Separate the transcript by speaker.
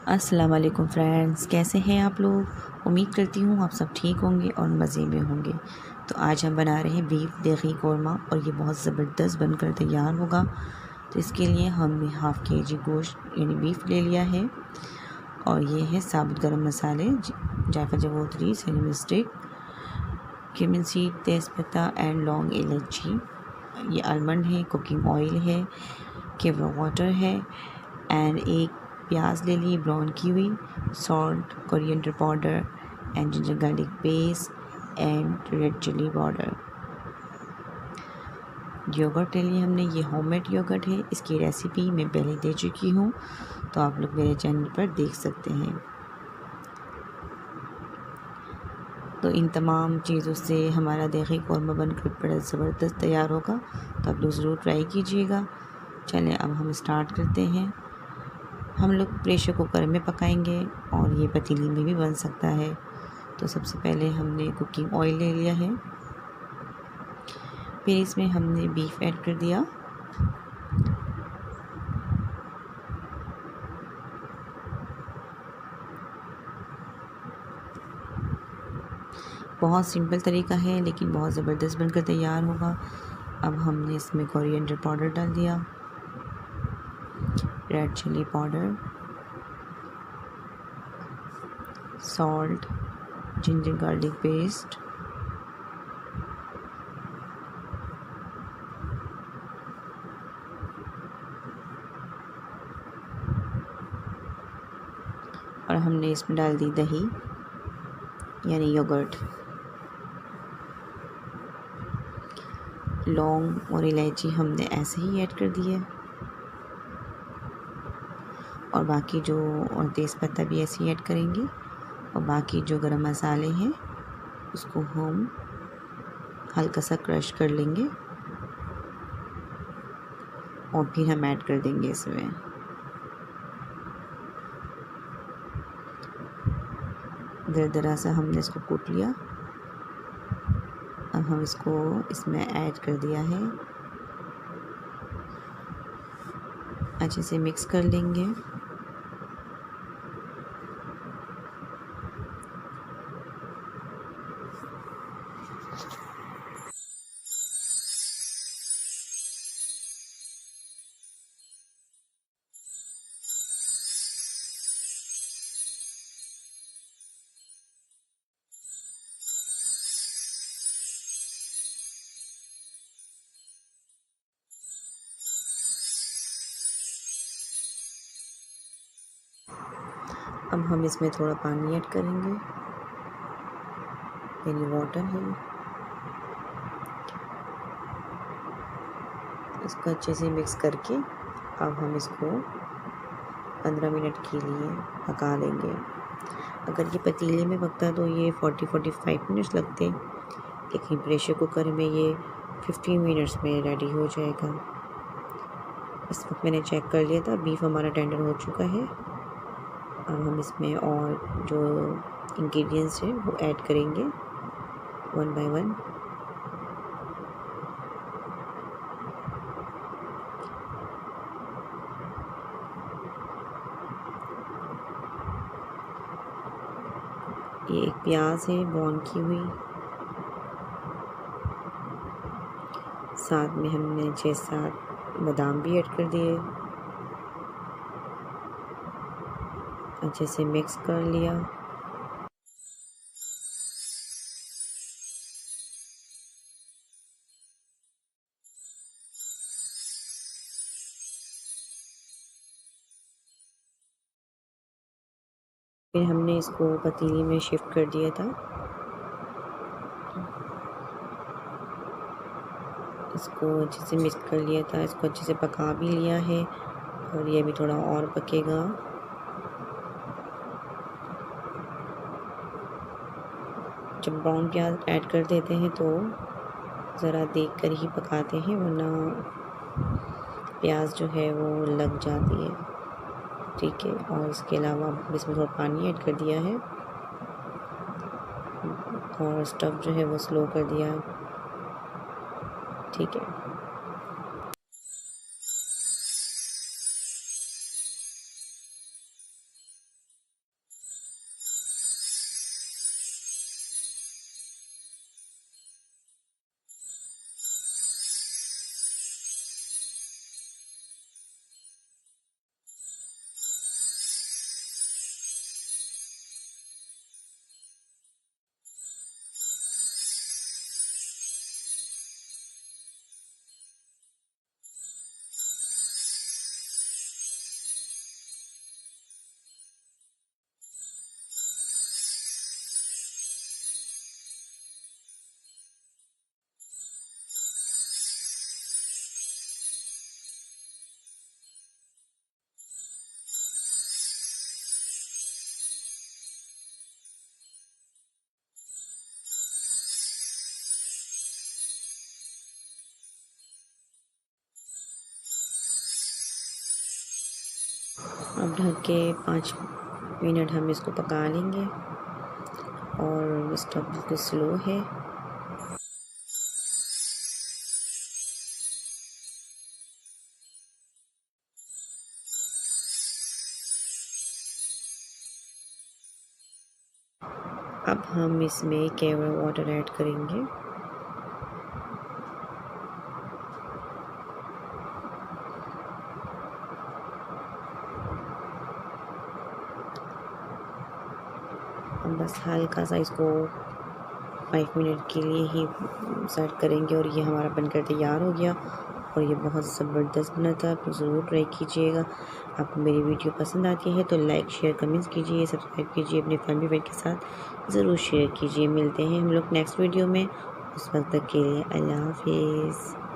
Speaker 1: अस्सलाम वालेकुम फ्रेंड्स, कैसे हैं आप लोग। उम्मीद करती हूँ आप सब ठीक होंगे और मज़े में होंगे। तो आज हम बना रहे हैं बीफ देगी कौरमा और ये बहुत ज़बरदस्त बनकर तैयार होगा। तो इसके लिए हमने हाफ़ केजी गोश्त यानी बीफ ले लिया है और ये है साबुत गरम मसाले, जायफल जावित्री, सिनेमन स्टिक, क्यूमिन सीड, तेज़पत्ता एंड लौंग इलायची। ये आलमंड है, कुकिंग ऑयल है, केवड़ा वाटर है एंड एक प्याज ले ली ब्राउन की हुई, salt, coriander powder and ginger garlic paste and red chilli powder. Yoghurt ले लिया हमने, ये होममेड योगर्ट है। इसकी रेसिपी मैं पहले दे चुकी हूँ, तो आप लोग मेरे चैनल पर देख सकते हैं। तो इन तमाम चीज़ों से हमारा देगी कौरमा बनकर बड़ा ज़बरदस्त तैयार होगा, तो आप लोग ज़रूर ट्राई कीजिएगा। चलें अब हम स्टार्ट करते हैं। हम लोग प्रेशर कुकर में पकाएंगे और ये पतीली में भी बन सकता है। तो सबसे पहले हमने कुकिंग ऑयल ले लिया है, फिर इसमें हमने बीफ ऐड कर दिया। बहुत सिंपल तरीका है लेकिन बहुत ज़बरदस्त बनकर तैयार होगा। अब हमने इसमें कोरिएंडर पाउडर डाल दिया, red chilli powder, salt, ginger garlic paste, और हमने इसमें डाल दी दही यानी योगर्ट। लौंग और इलायची हमने ऐसे ही ऐड कर दी है और बाकी जो और तेज़पत्ता भी ऐसे ही ऐड करेंगे और बाकी जो गरम मसाले हैं उसको हम हल्का सा क्रश कर लेंगे और फिर हम ऐड कर देंगे इसमें। दरदरा सा हमने इसको कूट लिया। अब हम इसको इसमें ऐड कर दिया है, अच्छे से मिक्स कर लेंगे। अब हम इसमें थोड़ा पानी ऐड करेंगे, यानी वाटर है। इसको अच्छे से मिक्स करके अब हम इसको 15 मिनट के लिए पका लेंगे। अगर ये पतीले में पकता तो ये 40-45 मिनट्स लगते, लेकिन प्रेशर कुकर में ये 15 मिनट्स में रेडी हो जाएगा। इस वक्त मैंने चेक कर लिया था, बीफ हमारा टेंडर हो चुका है। अब हम इसमें और जो इंग्रेडिएंट्स हैं वो ऐड करेंगे वन बाय वन। ये एक प्याज है ब्राउन की हुई, साथ में हमने 6-7 बादाम भी ऐड कर दिए, अच्छे से मिक्स कर लिया। फिर हमने इसको पतीली में शिफ्ट कर दिया था। इसको अच्छे से मिक्स कर लिया था, इसको अच्छे से पका भी लिया है और ये भी थोड़ा और पकेगा। जब ब्राउन प्याज ऐड कर देते हैं तो ज़रा देख कर ही पकाते हैं, वरना प्याज जो है वो लग जाती है। ठीक है, और इसके अलावा इसमें थोड़ा पानी ऐड कर दिया है और स्टव जो है वो स्लो कर दिया है। ठीक है, अब ढक के 5 मिनट हम इसको पका लेंगे और स्टोव बिल्कुल स्लो है। अब हम इसमें केवल वाटर ऐड करेंगे। हम बस हल्का सा इसको 5 मिनट के लिए ही सर्व करेंगे और ये हमारा बनकर तैयार हो गया और ये बहुत ज़बरदस्त बना था। आप ज़रूर ट्राई कीजिएगा। आपको मेरी वीडियो पसंद आती है तो लाइक शेयर कमेंट्स कीजिए, सब्सक्राइब कीजिए, अपने फैमिली फ्रेंड के साथ ज़रूर शेयर कीजिए। मिलते हैं हम लोग नेक्स्ट वीडियो में, उस वक्त तक के लिए अल्लाह हाफिज़।